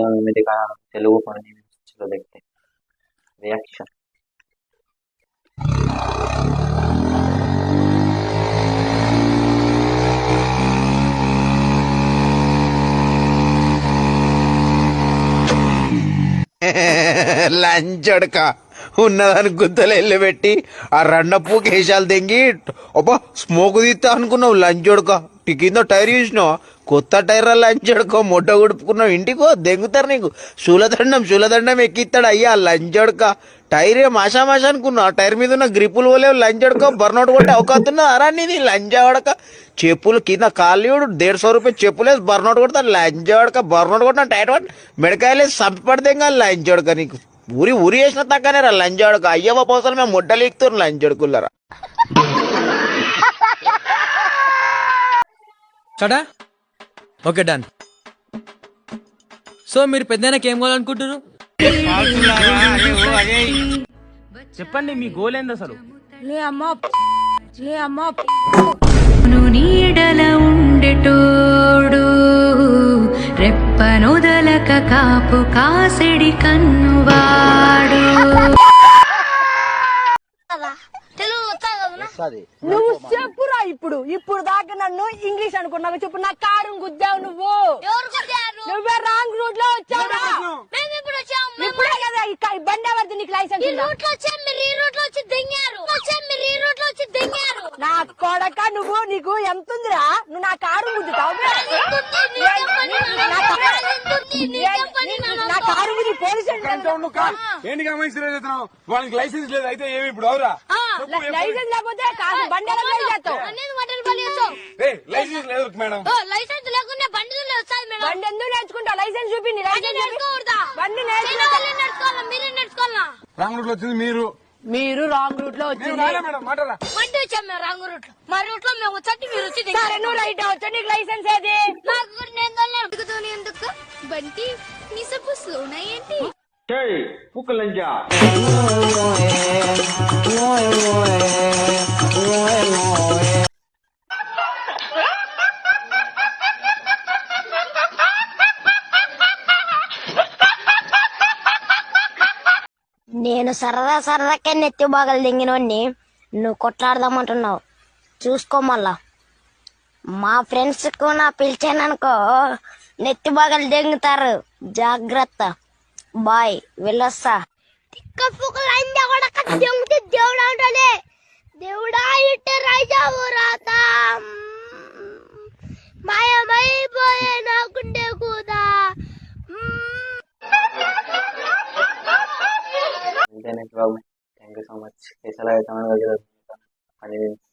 चलो मैं देखा तेलुगु पढ़ने में, चलो देखते रिएक्शन। లంచడక ఉన్నదాని గుద్దలు వెళ్ళి పెట్టి ఆ రన్నప్పు కేశాలు తెంగి అబ్బా స్మోక్ తీస్తా అనుకున్నావు లంచోడక కింద టైర్ చూసినావు కొత్త టైర్ లంచోడక మొట్ట గుడుపుకున్నావు ఇంటికో దెంగుతారు నీకు శూలదండం ఎక్కిస్తాడు అయ్యా లంచోడక టైర్ మాషా మాషా అనుకున్నావు ఆ టైర్ మీద ఉన్న గ్రిప్పులు పోలేవు లంచోడక బర్నౌట్ కొట్టే అవకాశం అరా నీది లంచవాడక చెప్పులు కింద కాళ్ళుడు 150 రూపాయలు చెప్పులేసి బర్నౌట్ కొడతా లంచవాడక బర్నౌట్ కొట్టిన టైర్ మెడకాయలేసి సంపడితే లంచోడక నీకు ఊరి వేసిన తక్కనే రా లంచోడక అయ్యవ పోసలు మేము ముడ్డలు ఎక్కుతారు లంచోడుకుల్లరా చడా ఓకే డన్. సో మీరు పెద్దనకి ఏం కావాలనుకుంటారు? చెప్పండి మీ గోల్ ఏంది అసలు? నీడల ఉండేటోడు రెప్పనొదలక కాపు కాసిడి కన్నువాడు. నువ్వు చెప్పురా ఇప్పుడు దాకా నన్ను ఇంగ్లీష్ అనుకున్నావు. చెప్పు నా కారు గుద్దావు నువ్వు. నువ్వే రాంగ్ రూట్ లో వచ్చావు. ఇప్పుడే కదా బండి ఎవరిది నీకు లైసెన్స్ నా కొడక నువ్వు నీకు ఎంత ఉందిరా? నువ్వు నా కారు గుద్దుతావు. నా కారు గుద్ది పోలీసు వాళ్ళకి లైసెన్స్ లేదు అయితే ఏమి ఇప్పుడు అవురా? లైసెన్స్ లేకపోతే బండి ఎలా డ్రైవ్ చేస్తావు? లైసెన్స్ లేదు మేడం. లైసెన్స్ లేకుండా బండి బండి ఎందుకు నేర్చుకుంటావు? లైసెన్స్ చూపింది. బండి మీరే నేర్చుకోవాలా? రాంగ్ రూట్ లో వచ్చింది మీరు రాంగ్ రూట్ లో వచ్చింది. బండి వచ్చాం మేము రాంగ్ రూట్ లో. మా రూట్ లో మేము వచ్చి మీరు వచ్చి సరే నువ్వు రైట్ వచ్చా. నీకు లైసెన్స్ ఏది? నాకు నేను ఎందుకు బండి నీ సబ్బు స్లోనా ఏంటి? నేను సరదాకే నెత్తి బాగలు దింగినోడిని నువ్వు కొట్లాడదామంటున్నావు. చూసుకో మళ్ళా మా ఫ్రెండ్స్ కు నా పిలిచాననుకో నెత్తి బాగలు దెంగుతారు. జాగ్రత్త. బాయ్ వెళ్ళొస్తా. దేవుడు అంటలే దేవుడా ఇట్టే రాజావు రాత మాయమైపోయే నాకుండే కూదా. Thank you so much. कैसा लगा कमेंट करके बताना.